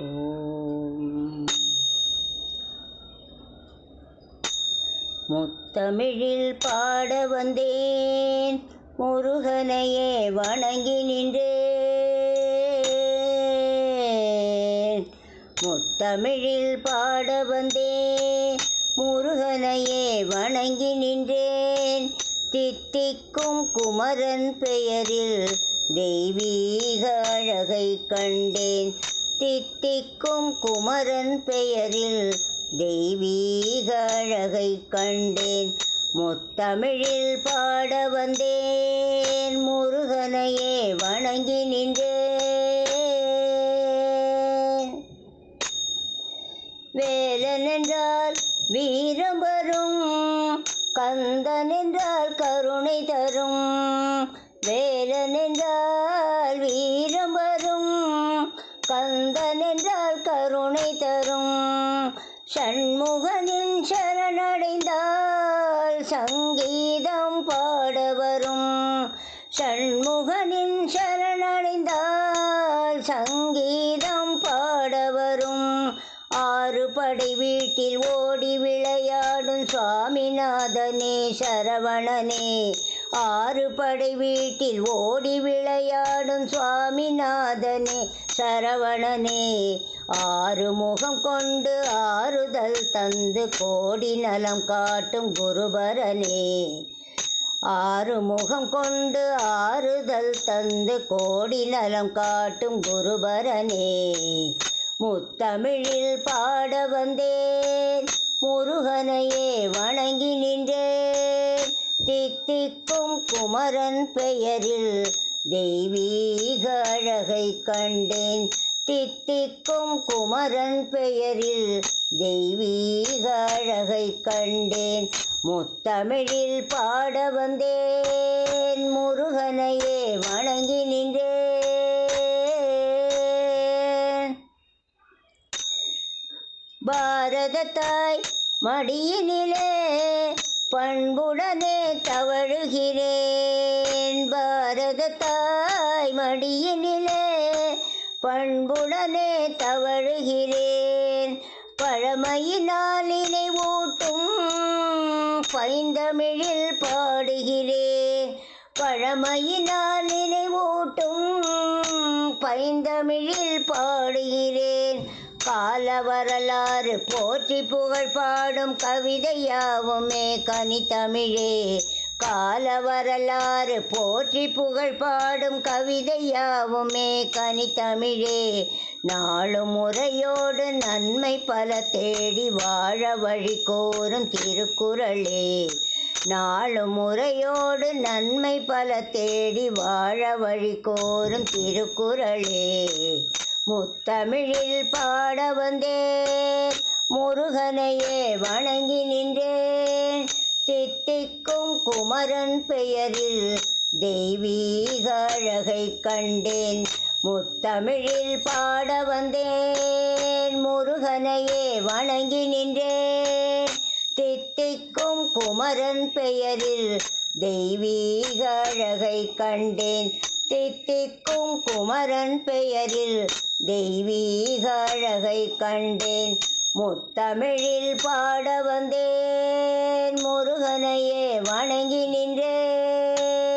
ஓம். முத்தமிழில் பாட வந்தேன், முருகனையே வணங்கி நின்றேன். முத்தமிழில் பாட வந்தேன், முருகனையே வணங்கி நின்றேன். தித்திக்கும் குமரன் பெயரில் தெய்வீக அழகை கண்டேன். தித்திக்கும் குமரன் பெயரில் தெய்வீக அழகை கண்டேன். முத்தமிழில் பாட வந்தேன், முருகனையே வணங்கி நின்றேன். வேலன் என்றால் வீரம் வரும், கந்தன் என்றால் கருணை தரும். வேலன் என்றால் வீரம் வரும், கந்தன் என்றால் கருணை தரும். சண்முகனின் சரணடைந்தால் சங்கீதம் பாட வரும். சண்முகனின் சரணடைந்தால் சங்கீதம் பாட வரும். ஆறு படை வீட்டில் ஓடி விளையாடும் சுவாமிநாதனே சரவணனே. ஆறு படை வீட்டில் ஓடி விளையாடும் சுவாமிநாதனே சரவணனே. ஆறு முகம் கொண்டு ஆறுதல் தந்து கோடி நலம் காட்டும் குருபரனே. ஆறு முகம் கொண்டு ஆறுதல் தந்து கோடி நலம் காட்டும் குருபரனே. முத்தமிழில் பாட வந்தேன், முருகனையே வணங்கி நின்றேன். தித்திக்கும் குமரன் பெயரில் தெய்வீக அழகை கண்டேன். தித்திக்கும் குமரன் பெயரில் தெய்வீக அழகை கண்டேன். முத்தமிழில் பாட வந்தேன், முருகனையே வணங்கி நின்றேன். பாரத தாய் மடியினிலே பண்புடனே தவழுகிறேன். பாரத தாய் மடியினிலே பண்புடனே தவழுகிறேன். பழமையினால் நினைவூட்டும் பைந்தமிழில் பாடுகிறேன். பழமையினால் நினைவூட்டும் பைந்தமிழில் பாடுகிறேன். கால வரலாறு போற்றி புகழ் பாடும் கவிதையாவுமே கனித்தமிழே. கால வரலாறு போற்றி புகழ் பாடும் கவிதையாவுமே கனித்தமிழே. நாளும் முறையோடு நன்மை பல தேடி வாழ வழி கோரும் திருக்குறளே. நாளும் முறையோடு நன்மை பல தேடி வாழ வழி கோரும் திருக்குறளே. முத்தமிழில் பாட வந்தேன், முருகனையே வணங்கி நின்றேன். தித்திக்கும் குமரன் பெயரில் தெய்வீக அழகை கண்டேன். முத்தமிழில் பாட வந்தேன், முருகனையே வணங்கி நின்றேன். தித்திக்கும் குமரன் பெயரில் தெய்வீக அழகை கண்டேன். தித்திக்கும் குமரன் பெயரில் தெய்வீக அழகை கண்டேன். முத்தமிழில் பாட வந்தேன், முருகனையே வணங்கி நின்றேன்.